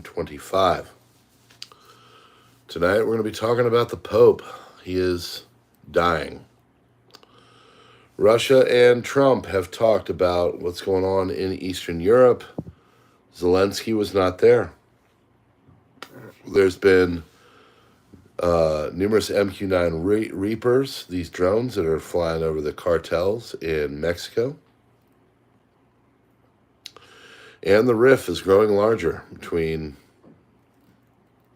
2025. Tonight we're going to be talking about the Pope. He is dying. Russia and Trump have talked about what's going on in Eastern Europe. Zelensky was not there. There's been numerous MQ-9 Reapers, these drones that are flying over the cartels in Mexico. And the rift is growing larger between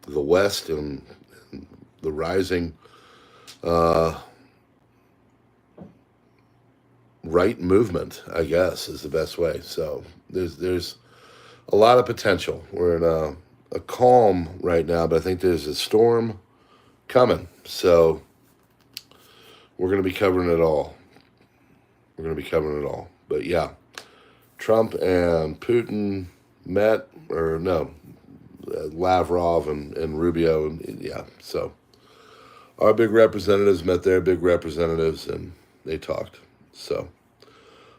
the West and the rising right movement, I guess, is the best way. So there's a lot of potential. We're in a calm right now, but I think there's a storm coming. So we're going to be covering it all. But yeah, Trump and Putin met, or no, Lavrov and Rubio, and yeah, so our big representatives met their big representatives and they talked. So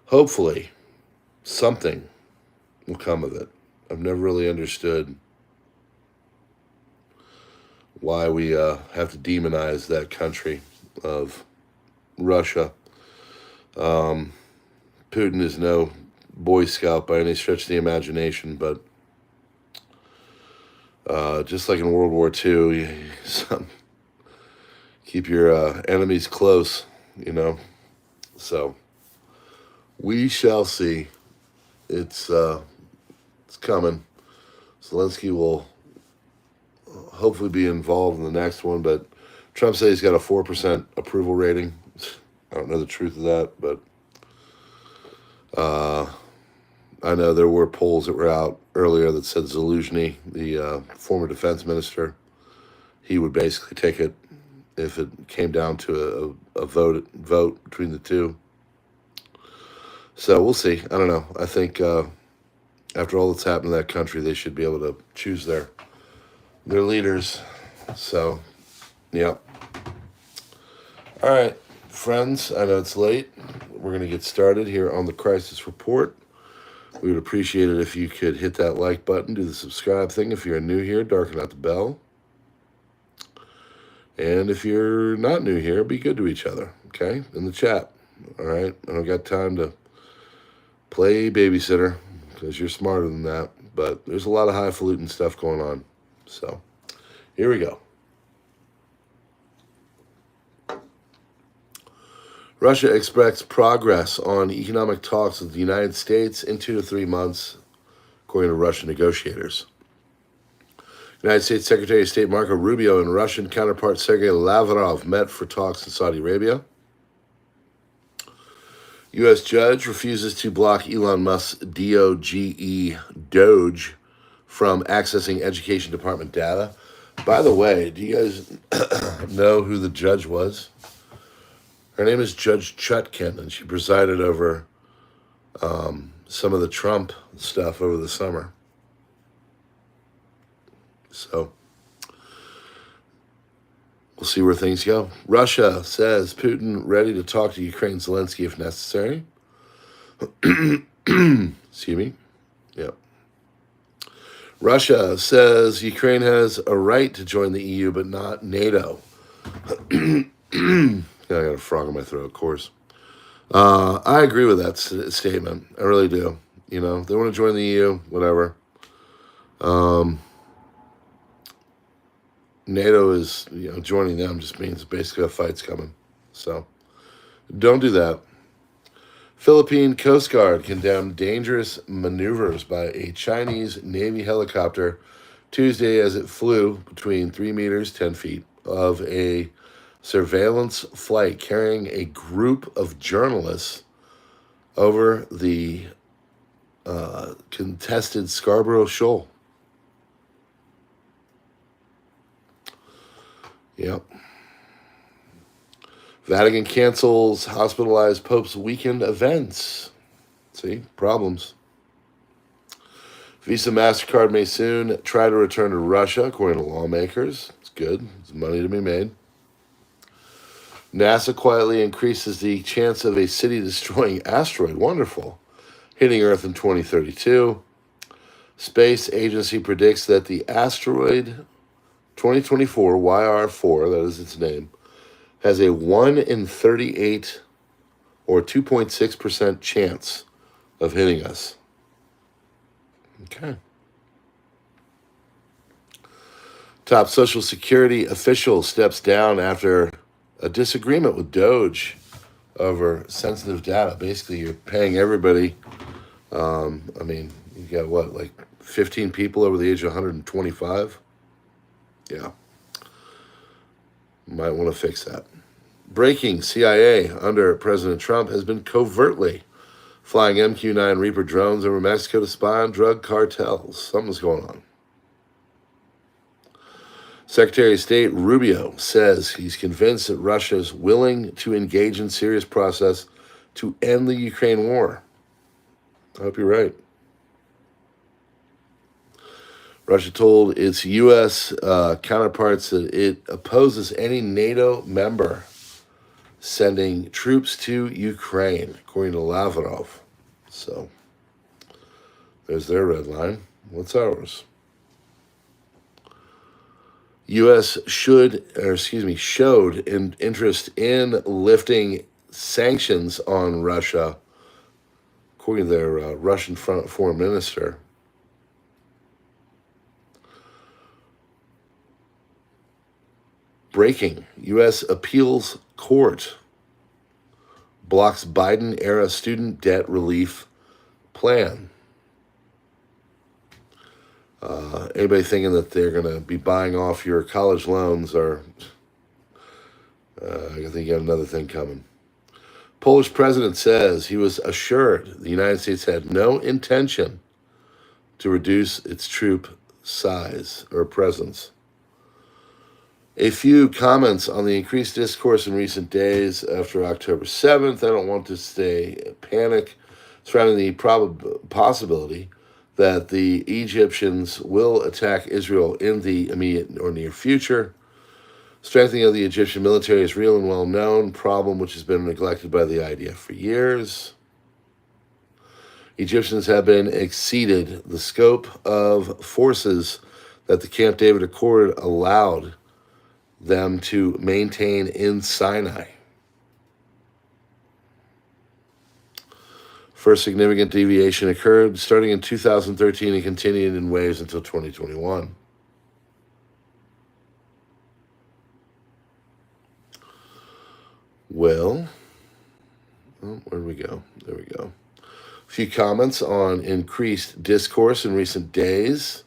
hopefully something will come of it. I've never really understood why we have to demonize that country of Russia. Putin is no Boy Scout by any stretch of the imagination, but just like in World War II, keep your enemies close, you know. So we shall see. It's coming. Zelensky will hopefully be involved in the next one, but Trump says he's got a 4% approval rating. I don't know the truth of that, but I know there were polls that were out earlier that said Zelensky, the former defense minister, he would basically take it if it came down to a vote between the two. So we'll see. I don't know. I think after all that's happened in that country, they should be able to choose their leaders. So, yeah. All right, friends, I know it's late. We're going to get started here on the Crisis Report. We would appreciate it if you could hit that like button, do the subscribe thing. If you're new here, darken out the bell. And if you're not new here, be good to each other, okay, in the chat. All right, I don't got time to play babysitter because you're smarter than that, but there's a lot of highfalutin stuff going on. So here we go. Russia expects progress on economic talks with the United States in 2 to 3 months, according to Russian negotiators. United States Secretary of State Marco Rubio and Russian counterpart Sergei Lavrov met for talks in Saudi Arabia. U.S. judge refuses to block Elon Musk's Doge from accessing Education Department data. By the way, do you guys know who the judge was? Her name is Judge Chutkin, and she presided over some of the Trump stuff over the summer. So we'll see where things go. Russia says Putin ready to talk to Ukraine Zelensky if necessary. Excuse me. Yep. Russia says Ukraine has a right to join the EU, but not NATO. I got a frog in my throat, of course. I agree with that statement. I really do. You know, they want to join the EU, whatever. NATO is, joining them just means basically a fight's coming. So don't do that. Philippine Coast Guard condemned dangerous maneuvers by a Chinese Navy helicopter Tuesday as it flew between 3 meters, 10 feet of a surveillance flight carrying a group of journalists over the contested Scarborough Shoal. Yep. Vatican cancels hospitalized Pope's weekend events. See, problems. Visa MasterCard may soon try to return to Russia, according to lawmakers. It's good. There's money to be made. NASA quietly increases the chance of a city-destroying asteroid, wonderful, hitting Earth in 2032. Space Agency predicts that the asteroid 2024 YR4, that is its name, has a 1 in 38 or 2.6% chance of hitting us. Okay. Top Social Security official steps down after a disagreement with Doge over sensitive data. Basically, you're paying everybody. You got what, like 15 people over the age of 125? Yeah. Might want to fix that. Breaking: CIA under President Trump has been covertly flying MQ-9 Reaper drones over Mexico to spy on drug cartels. Something's going on. Secretary of State Rubio says he's convinced that Russia is willing to engage in serious process to end the Ukraine war. I hope you're right. Russia told its U.S. Counterparts that it opposes any NATO member sending troops to Ukraine, according to Lavrov. So, there's their red line. What's ours? U.S. showed an interest in lifting sanctions on Russia, according to their Russian foreign minister. Breaking: U.S. appeals court blocks Biden-era student debt relief plan. Anybody thinking that they're going to be buying off your college loans I think you got another thing coming. Polish president says he was assured the United States had no intention to reduce its troop size or presence. A few comments on the increased discourse in recent days after October 7th. I don't want to stay panic surrounding the possibility that the Egyptians will attack Israel in the immediate or near future. Strengthening of the Egyptian military is real and well-known problem which has been neglected by the IDF for years. Egyptians have been exceeded the scope of forces that the Camp David Accord allowed them to maintain in Sinai. First significant deviation occurred starting in 2013 and continued in waves until 2021. Well, where'd we go? There we go. A few comments on increased discourse in recent days.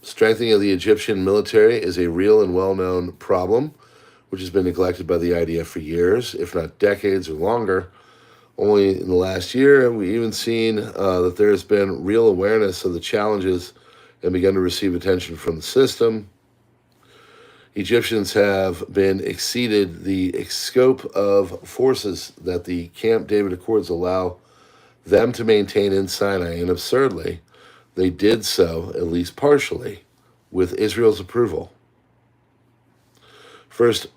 Strengthening of the Egyptian military is a real and well-known problem, which has been neglected by the IDF for years, if not decades or longer. Only in the last year have we even seen that there has been real awareness of the challenges and begun to receive attention from the system. Egyptians have been exceeded the scope of forces that the Camp David Accords allow them to maintain in Sinai, and absurdly, they did so, at least partially, with Israel's approval. First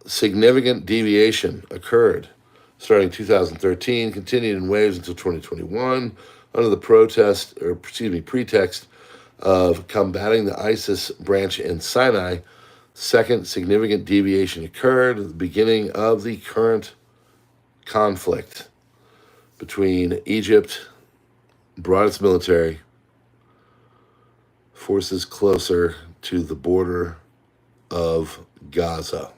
significant deviation occurred starting 2013, continued in waves until 2021, under the pretext of combating the ISIS branch in Sinai. Second significant deviation occurred at the beginning of the current conflict between Egypt, brought its military forces closer to the border of Gaza.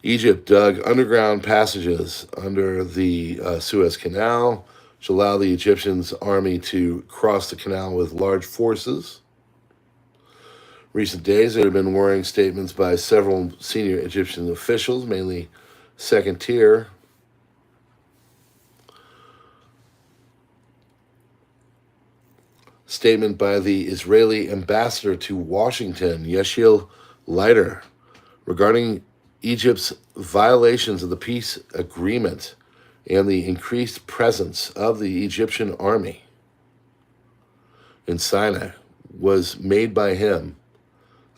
Egypt dug underground passages under the Suez Canal, which allow the Egyptians' army to cross the canal with large forces. Recent days, there have been worrying statements by several senior Egyptian officials, mainly second tier. Statement by the Israeli ambassador to Washington, Yeshil Leiter, regarding Egypt's violations of the peace agreement and the increased presence of the Egyptian army in Sinai was made by him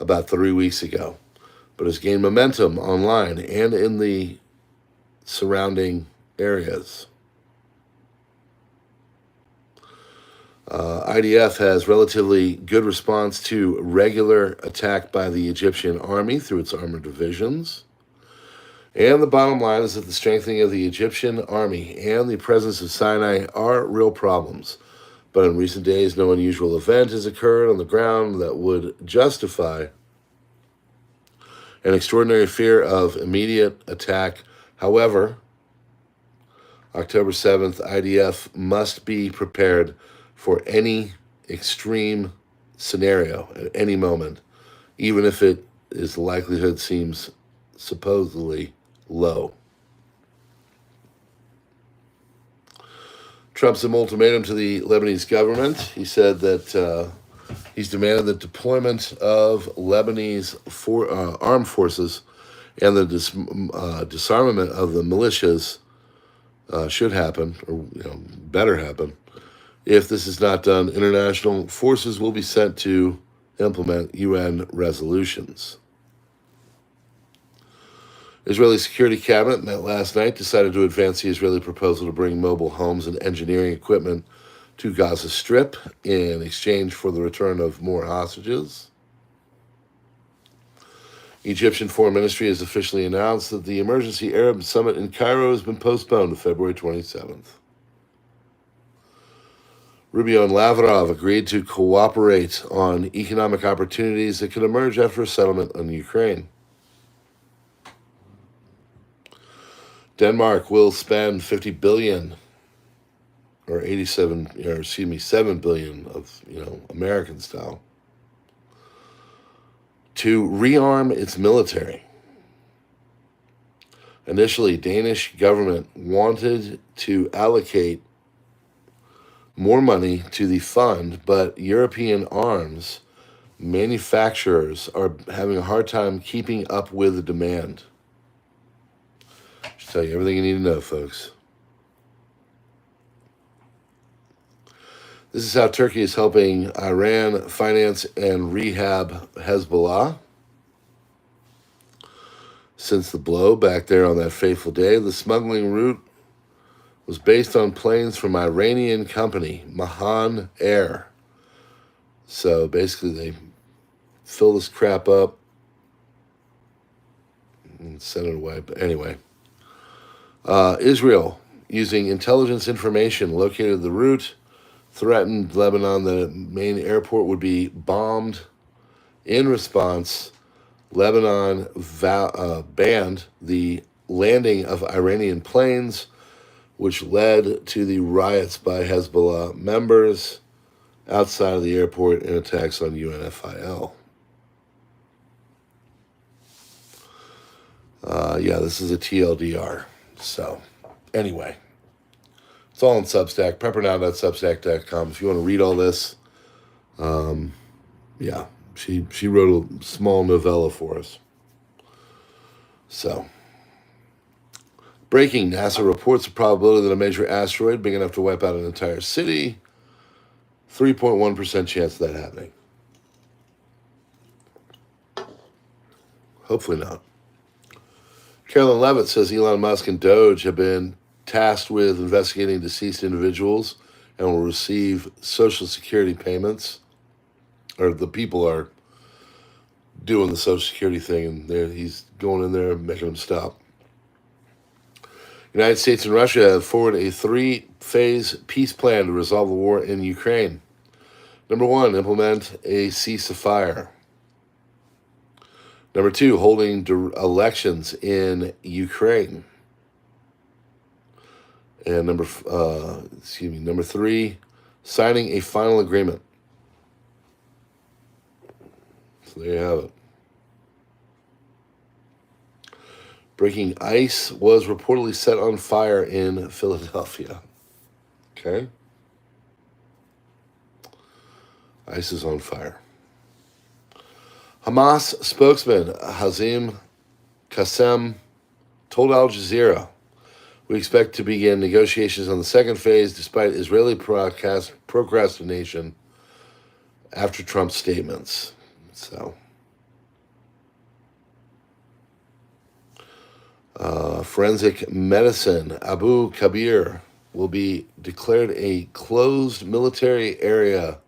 about 3 weeks ago, but has gained momentum online and in the surrounding areas. IDF has relatively good response to regular attack by the Egyptian army through its armored divisions. And the bottom line is that the strengthening of the Egyptian army and the presence of Sinai are real problems. But in recent days, no unusual event has occurred on the ground that would justify an extraordinary fear of immediate attack. However, October 7th, IDF must be prepared for any extreme scenario at any moment, even if the likelihood seems supposedly low. Trump's ultimatum to the Lebanese government. He said that he's demanded the deployment of Lebanese armed forces and the disarmament of the militias should happen, or better happen. If this is not done, international forces will be sent to implement UN resolutions. Israeli Security Cabinet met last night, decided to advance the Israeli proposal to bring mobile homes and engineering equipment to Gaza Strip in exchange for the return of more hostages. Egyptian Foreign Ministry has officially announced that the emergency Arab summit in Cairo has been postponed to February 27th. Rubio and Lavrov agreed to cooperate on economic opportunities that could emerge after a settlement on Ukraine. Denmark will spend 50 billion or 7 billion of, American style to rearm its military. Initially, Danish government wanted to allocate more money to the fund, but European arms manufacturers are having a hard time keeping up with the demand. Should tell you everything you need to know, folks. This is how Turkey is helping Iran finance and rehab Hezbollah. Since the blow back there on that fateful day, the smuggling route was based on planes from Iranian company, Mahan Air. So basically they fill this crap up and send it away. But anyway, Israel, using intelligence information, located the route, threatened Lebanon that the main airport would be bombed. In response, Lebanon banned the landing of Iranian planes, which led to the riots by Hezbollah members outside of the airport and attacks on UNFIL. This is a TLDR. So, anyway, it's all on Substack, PrepperNow.substack.com. If you want to read all this, she wrote a small novella for us. So, breaking, NASA reports the probability that a major asteroid big enough to wipe out an entire city, 3.1% chance of that happening. Hopefully not. Carolyn Levitt says Elon Musk and Doge have been tasked with investigating deceased individuals and will receive Social Security payments, or the people are doing the Social Security thing, and he's going in there and making them stop. United States and Russia have forwarded a 3-phase peace plan to resolve the war in Ukraine. Number 1, implement a ceasefire. Number 2, holding elections in Ukraine. And number 3, signing a final agreement. So there you have it. Breaking ice was reportedly set on fire in Philadelphia. Okay? Ice is on fire. Hamas spokesman Hazim Qassem told Al Jazeera, "We expect to begin negotiations on the second phase despite Israeli procrastination after Trump's statements." So, forensic medicine, Abu Kabir will be declared a closed military area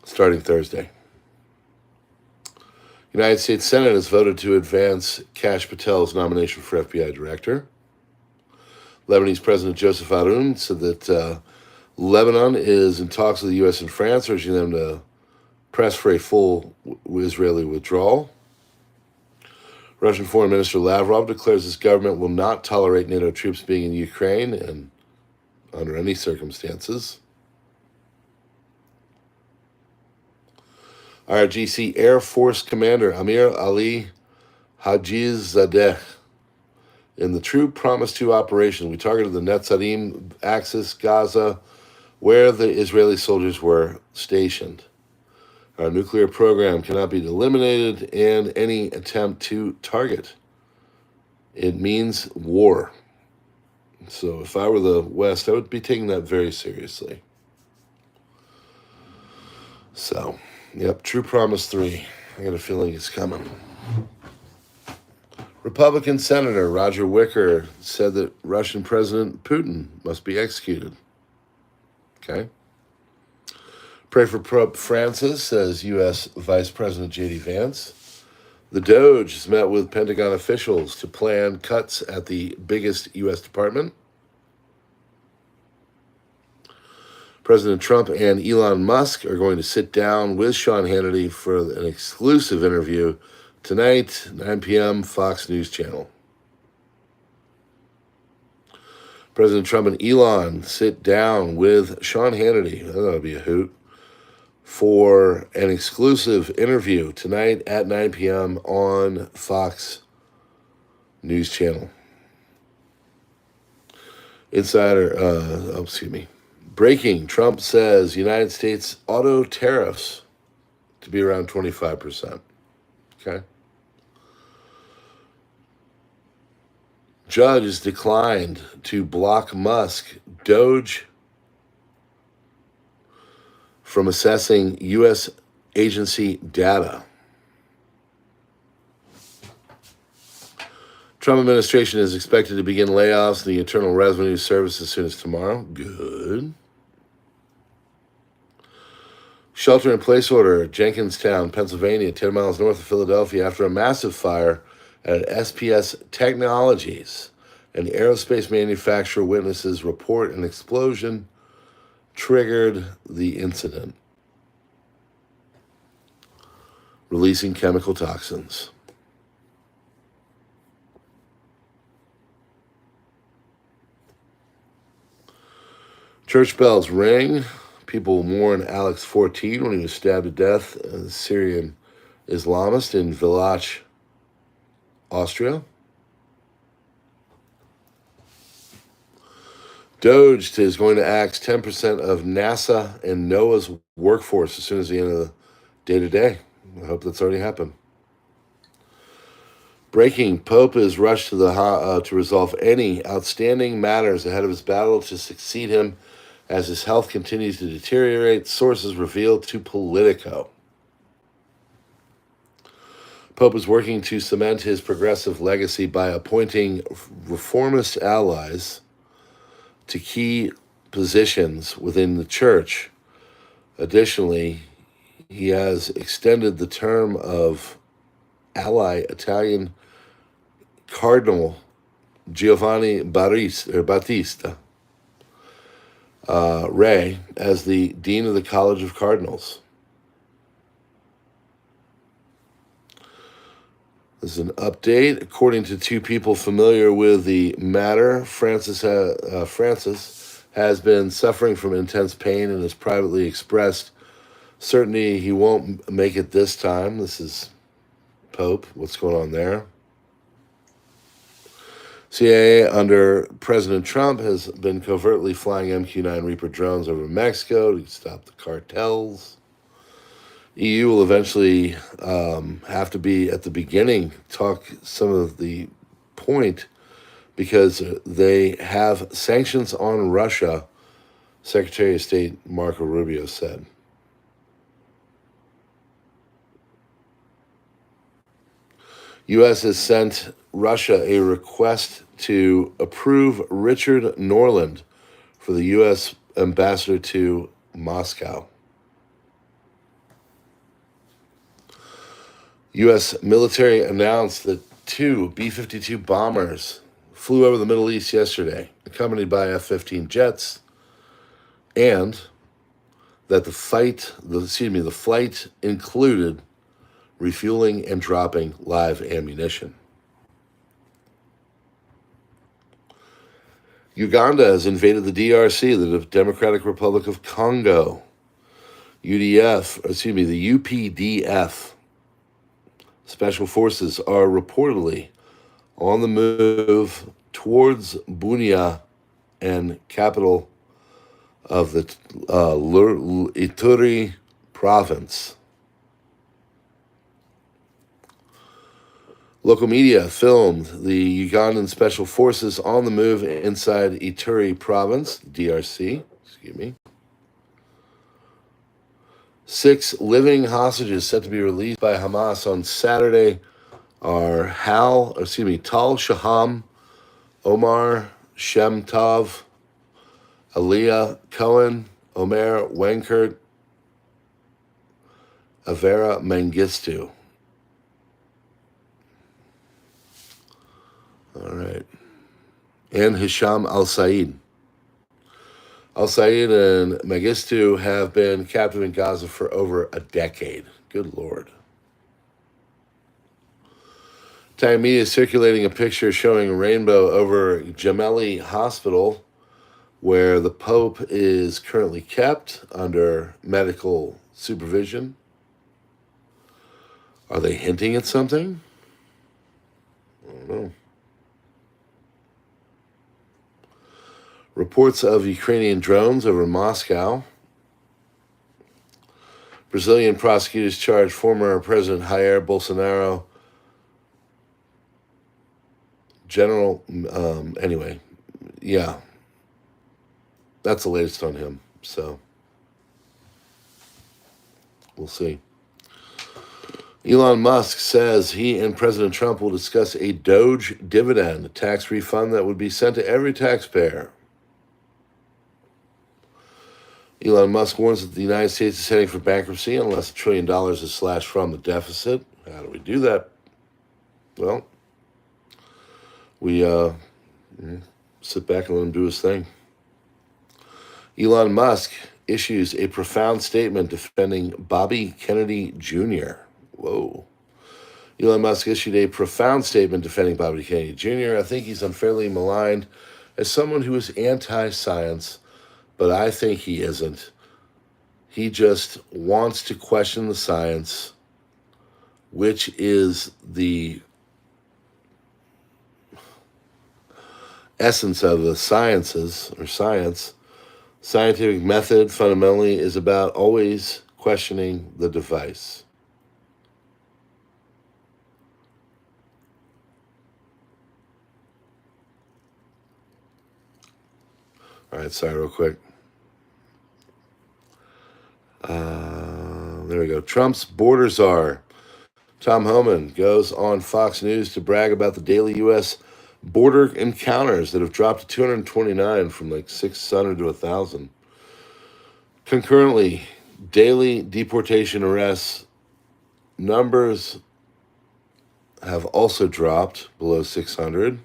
starting Thursday. United States Senate has voted to advance Kash Patel's nomination for FBI director. Lebanese President Joseph Aoun said that Lebanon is in talks with the U.S. and France, urging them to press for a full Israeli withdrawal. Russian Foreign Minister Lavrov declares his government will not tolerate NATO troops being in Ukraine and under any circumstances. IRGC Air Force Commander Amir Ali Hajizadeh. In the True Promise 2 operation, we targeted the Netzarim axis, Gaza, where the Israeli soldiers were stationed. Our nuclear program cannot be eliminated, and any attempt to target it means war. So if I were the West, I would be taking that very seriously. So, yep, True Promise 3. I got a feeling it's coming. Republican Senator Roger Wicker said that Russian President Putin must be executed. Okay. Pray for Pope Francis, says U.S. Vice President J.D. Vance. The Doge has met with Pentagon officials to plan cuts at the biggest U.S. department. President Trump and Elon Musk are going to sit down with Sean Hannity for an exclusive interview tonight, 9 p.m., Fox News Channel. President Trump and Elon sit down with Sean Hannity. That'll be a hoot. For an exclusive interview tonight at 9 p.m. on Fox News Channel. Breaking, Trump says United States auto tariffs to be around 25%. Okay. Judge has declined to block Musk Doge from assessing U.S. agency data. Trump administration is expected to begin layoffs in the Internal Revenue Service as soon as tomorrow. Good. Shelter-in-place order at Jenkinstown, Pennsylvania, 10 miles north of Philadelphia, after a massive fire at SPS Technologies. An aerospace manufacturer witnesses report an explosion triggered the incident, releasing chemical toxins. Church bells ring. People mourn Alex 14 when he was stabbed to death, a Syrian Islamist in Villach, Austria. Doge is going to axe 10% of NASA and NOAA's workforce as soon as the end of the day-to-day. I hope that's already happened. Breaking, Pope is rushed to resolve any outstanding matters ahead of his battle to succeed him as his health continues to deteriorate, sources revealed to Politico. Pope is working to cement his progressive legacy by appointing reformist allies to key positions within the church. Additionally, he has extended the term of ally Italian Cardinal Giovanni Battista Re as the Dean of the College of Cardinals. This is an update. According to two people familiar with the matter, Francis has been suffering from intense pain and has privately expressed certainty he won't make it this time. This is Pope. What's going on there? CIA under President Trump has been covertly flying MQ-9 Reaper drones over Mexico to stop the cartels. EU will eventually have to be at the beginning, talk some of the point, because they have sanctions on Russia, Secretary of State Marco Rubio said. U.S. has sent Russia a request to approve Richard Norland for the U.S. ambassador to Moscow. U.S. military announced that 2 B-52 bombers flew over the Middle East yesterday, accompanied by F-15 jets, and that the flight included refueling and dropping live ammunition. Uganda has invaded the DRC, the Democratic Republic of Congo. the UPDF special forces are reportedly on the move towards Bunia and capital of the Ituri province. Local media filmed the Ugandan special forces on the move inside Ituri province, DRC, 6 living hostages set to be released by Hamas on Saturday are Tal Shaham, Omar Shemtov, Aliyah Cohen, Omer Wenkert, Avera Mengistu. All right. And Hisham al-Said. Al-Said and Mengistu have been captive in Gaza for over a decade. Good Lord. Italian media is circulating a picture showing a rainbow over Gemelli Hospital, where the Pope is currently kept under medical supervision. Are they hinting at something? I don't know. Reports of Ukrainian drones over Moscow. Brazilian prosecutors charge former President Jair Bolsonaro. That's the latest on him. So, we'll see. Elon Musk says he and President Trump will discuss a Doge dividend, a tax refund that would be sent to every taxpayer. Elon Musk warns that the United States is heading for bankruptcy unless $1 trillion is slashed from the deficit. How do we do that? Well, we sit back and let him do his thing. Elon Musk issues a profound statement defending Bobby Kennedy Jr. Whoa. Elon Musk issued a profound statement defending Bobby Kennedy Jr. I think he's unfairly maligned as someone who is anti-science, but I think he isn't. He just wants to question the science, which is the essence of the sciences, or science. Scientific method fundamentally is about always questioning the device. All right, sorry, real quick. There we go. Trump's border czar, Tom Homan, goes on Fox News to brag about the daily U.S. border encounters that have dropped to 229 from like 600 to 1,000. Concurrently, daily deportation arrests numbers have also dropped below 600.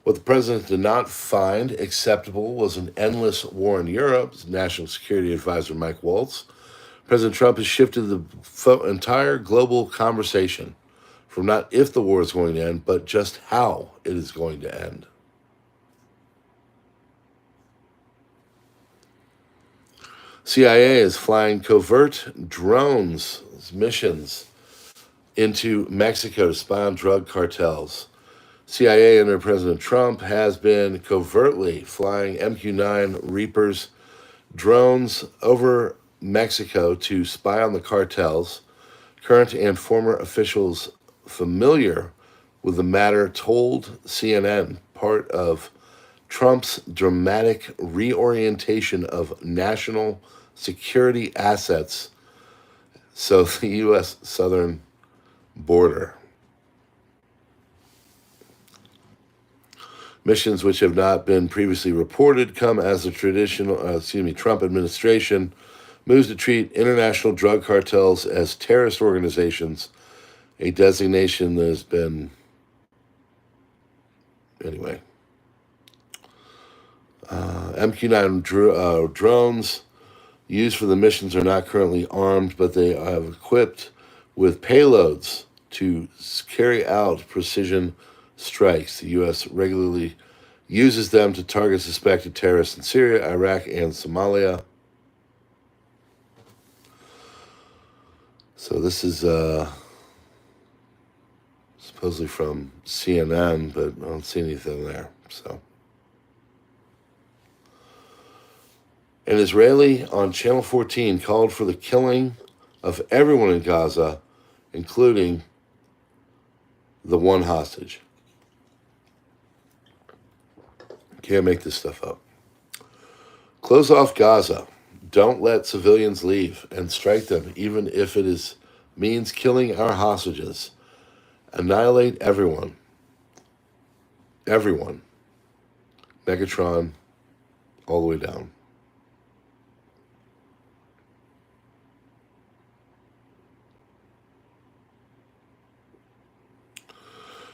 What the president did not find acceptable was an endless war in Europe, National Security Advisor Mike Waltz. President Trump has shifted the entire global conversation from not if the war is going to end, but just how it is going to end. CIA is flying covert drones missions into Mexico to spy on drug cartels. CIA under President Trump has been covertly flying MQ-9 Reapers drones over Mexico to spy on the cartels. Current and former officials familiar with the matter told CNN part of Trump's dramatic reorientation of national security assets. So the U.S. Southern border. Missions which have not been previously reported come as the Trump administration moves to treat international drug cartels as terrorist organizations, a designation that has been, anyway. MQ-9 drones used for the missions are not currently armed, but they are equipped with payloads to carry out precision strikes. The U.S. regularly uses them to target suspected terrorists in Syria, Iraq, and Somalia. So this is supposedly from CNN, but I don't see anything there. So, an Israeli on Channel 14 called for the killing of everyone in Gaza, including the one hostage. Can't make this stuff up. Close off Gaza. Don't let civilians leave, and strike them, even if it means killing our hostages. Annihilate everyone. Everyone. Megatron, all the way down.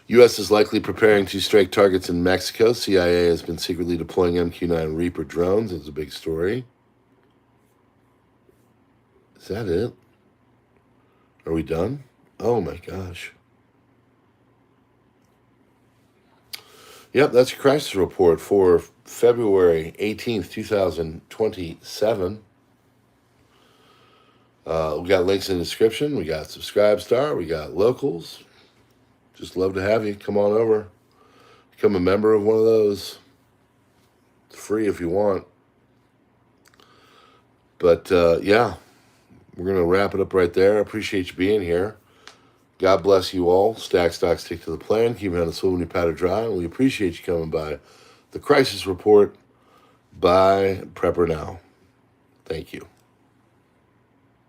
U.S. is likely preparing to strike targets in Mexico. CIA has been secretly deploying MQ-9 Reaper drones. It's a big story. Is that it? Are we done? Oh my gosh. Yep, that's your crisis report for February 18th, 2027. We got links in the description. We got SubscribeStar. We got locals. Just love to have you. Come on over. Become a member of one of those. It's free if you want. But, yeah, we're going to wrap it up right there. I appreciate you being here. God bless you all. Stack, stock, stick to the plan. Keep it on the swivel when you powder dry. And we appreciate you coming by the Crisis Report by PrepperNow. Thank you.